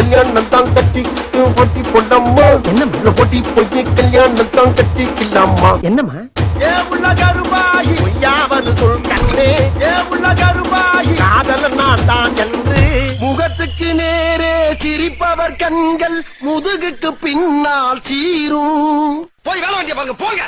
கல்யாணம் தான் கட்டி பொட்டி பொண்டம்மா என்ன பொட்டி பொட்டி கல்யாணம் தான் கட்டிக்கலாமா என்னம்மா ஏ உள்ள கருமாயி யாவது சொல் கண்ணே ஏ உள்ள கருமாயி காதல் நான் தான் என்று முகத்துக்கு நேரே சிரிப்பவர் கண்கள் முதுகுக்கு பின்னால் சீரும் போய் வேலை வேண்டிய பாருங்க போங்க